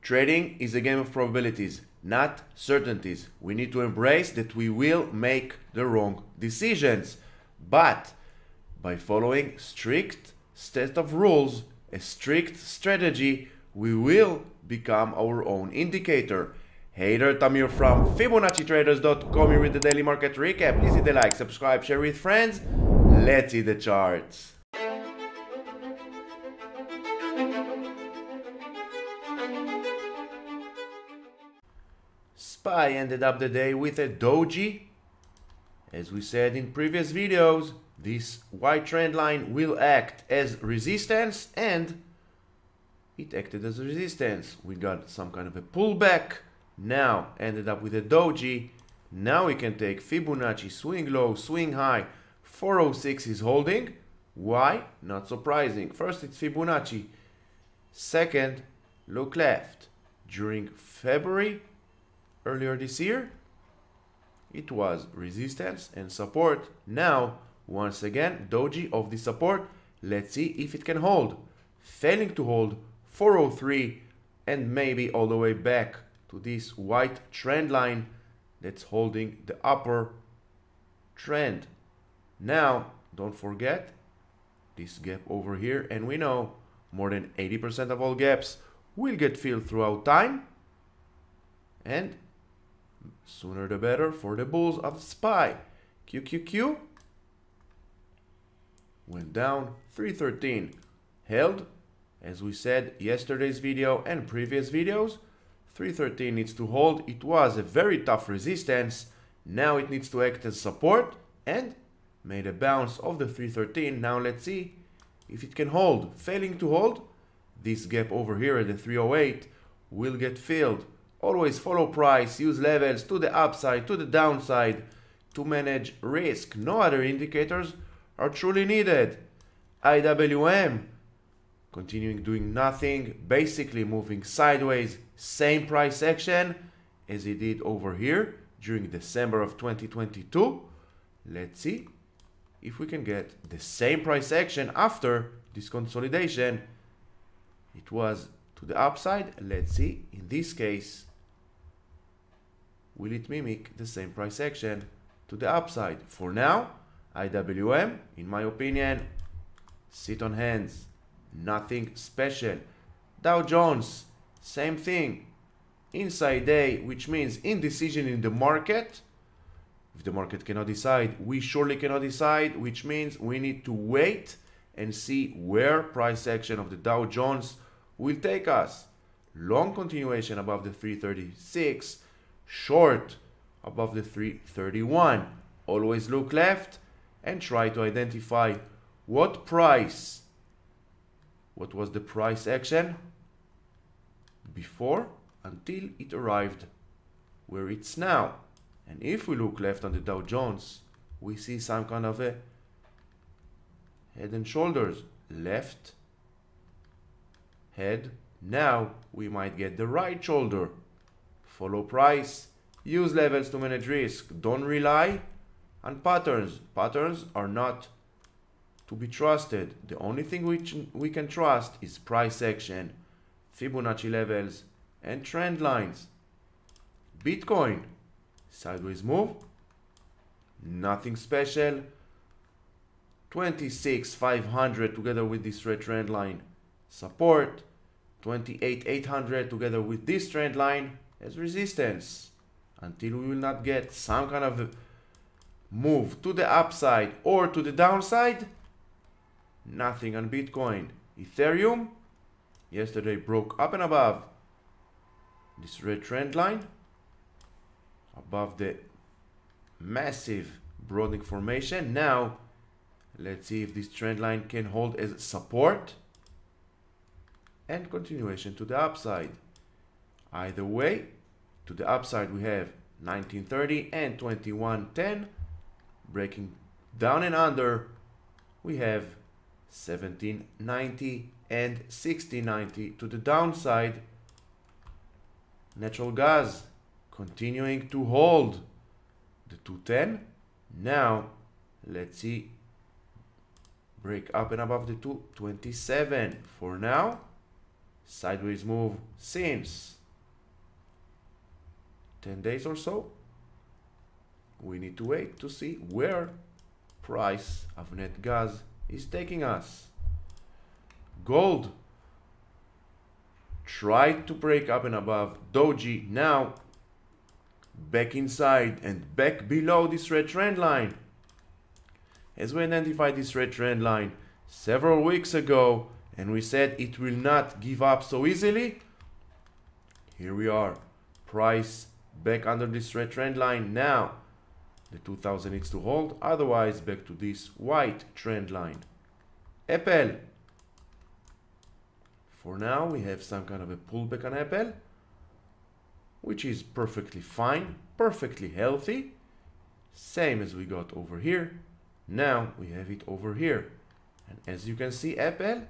Trading is a game of probabilities, not certainties. We need to embrace that we will make the wrong decisions, but by following strict set of rules, a strict strategy, we will become our own indicator. Hey there, Tamir from Fibonacci-Traders.com here with the daily market recap. Please hit the like, subscribe, share with friends. Let's see the charts. SPY ended up the day with a doji. As we said in previous videos, this white trend line will act as resistance, and it acted as resistance. We got some kind of a pullback. Now ended up with a doji. Now we can take Fibonacci, swing low, swing high. 406 is holding. Why? Not surprising. First, it's Fibonacci. Second, look left. During February, earlier this year, it was resistance and support. Now, once again, doji of the support. Let's see if it can hold. Failing to hold, 403, and maybe all the way back to this white trend line that's holding the upper trend. Now, don't forget this gap over here, and we know more than 80% of all gaps will get filled throughout time, and sooner the better for the bulls of SPY. QQQ went down 313, held, as we said yesterday's video and previous videos. 313 needs to hold. It was a very tough resistance. Now it needs to act as support and made a bounce of the 313. Now let's see if it can hold. Failing to hold, this gap over here at the 308 will get filled. Always follow price, use levels to the upside, to the downside to manage risk. No other indicators are truly needed. IWM continuing doing nothing, basically moving sideways, same price action as it did over here during December of 2022. Let's see if we can get the same price action after this consolidation. It was to the upside. Let's see, in this case, will it mimic the same price action to the upside? For now, IWM, in my opinion, sit on hands. Nothing special. Dow Jones, same thing. Inside day, which means indecision in the market. If the market cannot decide, we surely cannot decide, which means we need to wait and see where price action of the Dow Jones will take us. Long continuation above the 336, short above the 331. Always look left and try to identify what was the price action before until it arrived where it's now. And if we look left on the Dow Jones, we see some kind of a head and shoulders. Left head. Now we might get the right shoulder. Follow price. Use levels to manage risk. Don't rely on patterns. Patterns are not to be trusted. The only thing which we can trust is price action, Fibonacci levels, and trend lines. Bitcoin, sideways move, nothing special. 26,500 together with this red trend line, support. 28,800 together with this trend line as resistance, until we will not get some kind of a move to the upside or to the downside. Nothing on Bitcoin. Ethereum yesterday broke up and above this red trend line, above the massive broadening formation. Now let's see if this trend line can hold as support and continuation to the upside. Either way, to the upside we have 1930 and 2110. Breaking down and under, we have 1790 and 1690. To the downside, natural gas continuing to hold the 210. Now let's see, break up and above the 227. For now, sideways move since 10 days or so. We need to wait to see where price of net gas is taking us. Gold tried to break up and above doji, now back inside and back below this red trend line. As we identified this red trend line several weeks ago, and we said it will not give up so easily, here we are, price back under this red trend line. Now the 2000 needs to hold, otherwise back to this white trend line. AAPL, for now we have some kind of a pullback on AAPL, which is perfectly fine, perfectly healthy, same as we got over here. Now we have it over here, and as you can see, AAPL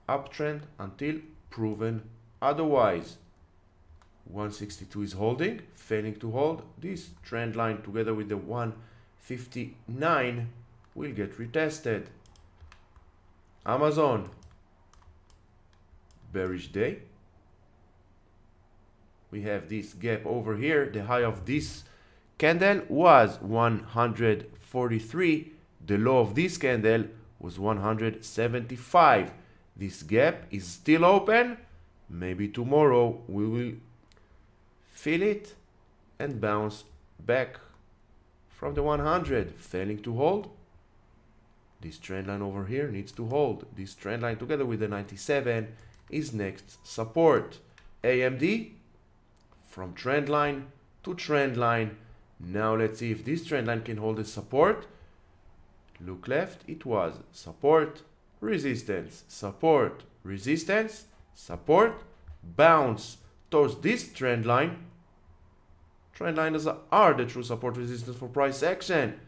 uptrend until proven otherwise. 162 is holding, failing to hold. This trend line together with the 159 will get retested. Amazon, bearish day. We have this gap over here. The high of this candle was 143. The low of this candle was 175. This gap is still open. Maybe tomorrow we will feel it and bounce back from the 100, failing to hold. This trend line over here needs to hold. This trend line together with the 97 is next support. AMD, from trend line to trend line. Now let's see if this trend line can hold the support. Look left, it was support, resistance, support, resistance, support, bounce towards this trend line. Trend lines are the true support resistance for price action.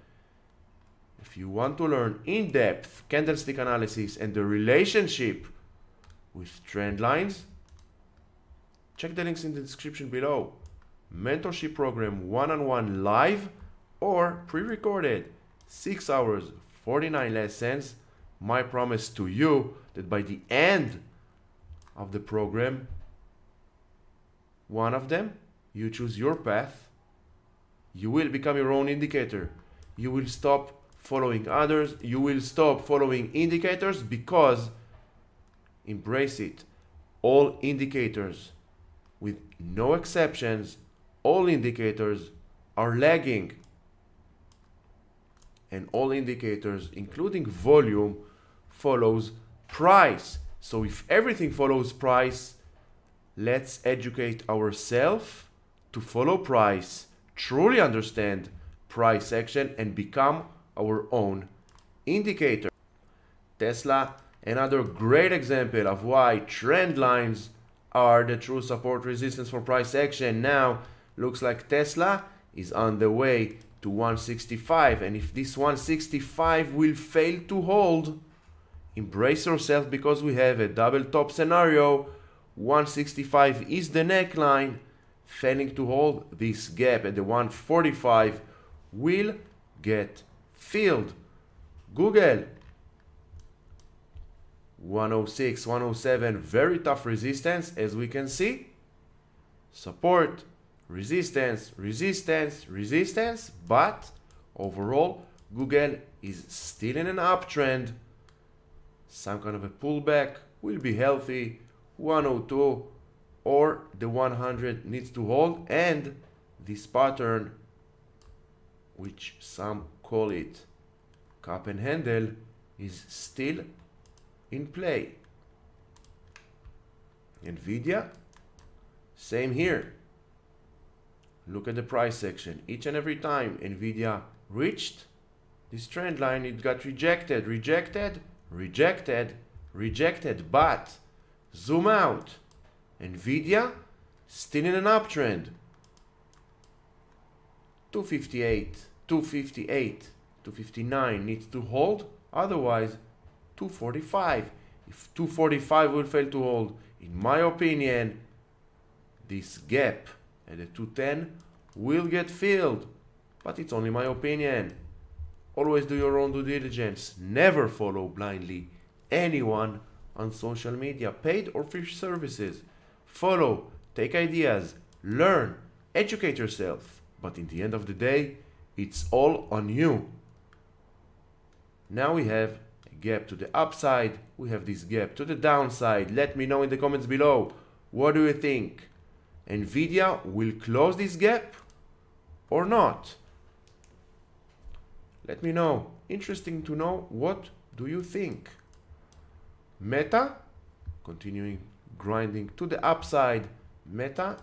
If you want to learn in-depth candlestick analysis and the relationship with trend lines, check the links in the description below. Mentorship program one-on-one live or pre-recorded, 6 hours, 49 lessons. My promise to you that by the end of the program, one of them, you choose your path, you will become your own indicator. You will stop following others. You will stop following indicators, because, embrace it, all indicators, with no exceptions, all indicators are lagging. And all indicators, including volume, follows price. So if everything follows price, let's educate ourselves to follow price, truly understand price action, and become our own indicator. Tesla, another great example of why trend lines are the true support resistance for price action. Now looks like Tesla is on the way to 165, and if this 165 will fail to hold, embrace yourself, because we have a double top scenario. 165 is the neckline. Failing to hold, this gap at the 145 will get filled. Google, 106, 107, very tough resistance, as we can see. Support, resistance, resistance, resistance, but overall Google is still in an uptrend. Some kind of a pullback will be healthy. 102 or the 100 needs to hold, and this pattern, which some call it cup and handle, is still in play. NVDA, same here. Look at the price section. Each and every time NVDA reached this trend line, it got rejected, rejected, rejected, rejected. But zoom out, NVDA still in an uptrend. 258, 258, 259 needs to hold, otherwise 245. If 245 will fail to hold, in my opinion, this gap at the 210 will get filled, but it's only my opinion. Always do your own due diligence. Never follow blindly anyone on social media, paid or free services. Follow, take ideas, learn, educate yourself. But in the end of the day, it's all on you. Now we have a gap to the upside. We have this gap to the downside. Let me know in the comments below. What do you think? NVIDIA will close this gap or not? Let me know. Interesting to know. What do you think? Meta, continuing grinding to the upside. Meta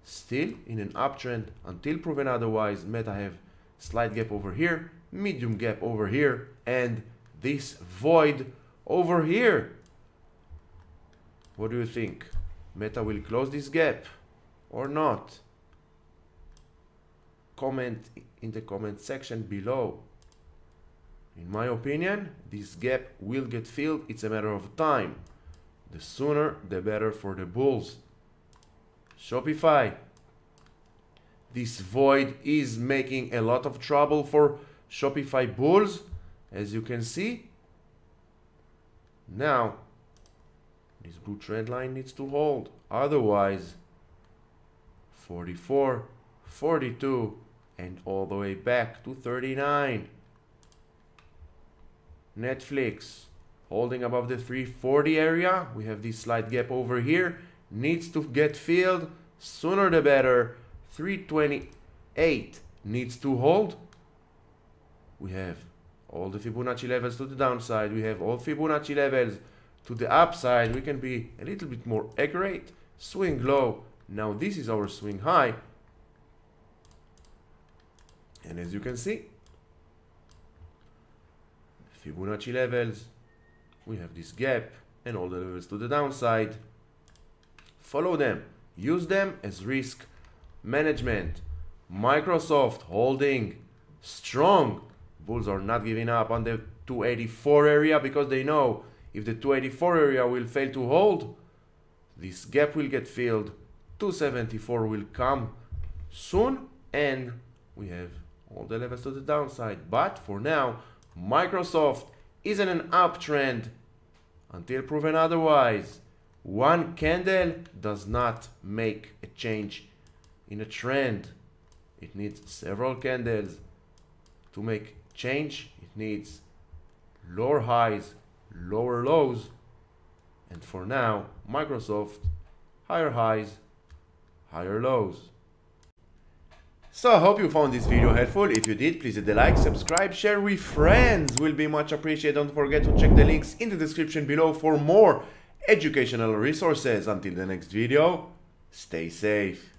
still in an uptrend until proven otherwise. Meta have slight gap over here, medium gap over here, and this void over here. What do you think? Meta will close this gap or not? Comment in the comment section below. In my opinion, this gap will get filled. It's a matter of time. The sooner, the better for the bulls. Shopify. This void is making a lot of trouble for Shopify bulls, as you can see. Now, this blue trend line needs to hold. Otherwise, 44, 42, and all the way back to 39. Netflix holding above the 340 area. We have this slight gap over here. Needs to get filled. Sooner the better. 328 needs to hold. We have all the Fibonacci levels to the downside. We have all Fibonacci levels to the upside. We can be a little bit more accurate. Swing low. Now this is our swing high. And as you can see, Fibonacci levels, we have this gap and all the levels to the downside. Follow them. Use them as risk management. Microsoft holding strong. Bulls are not giving up on the 284 area because they know if the 284 area will fail to hold, this gap will get filled. 274 will come soon and we have all the levels to the downside. But for now, Microsoft is in an uptrend until proven otherwise. One candle does not make a change in a trend. It needs several candles to make change. It needs lower highs, lower lows, and for now, Microsoft, higher highs, higher lows. So I hope you found this video helpful. If you did, please hit the like, subscribe, share with friends. Will be much appreciated. Don't forget to check the links in the description below for more educational resources. Until the next video, stay safe.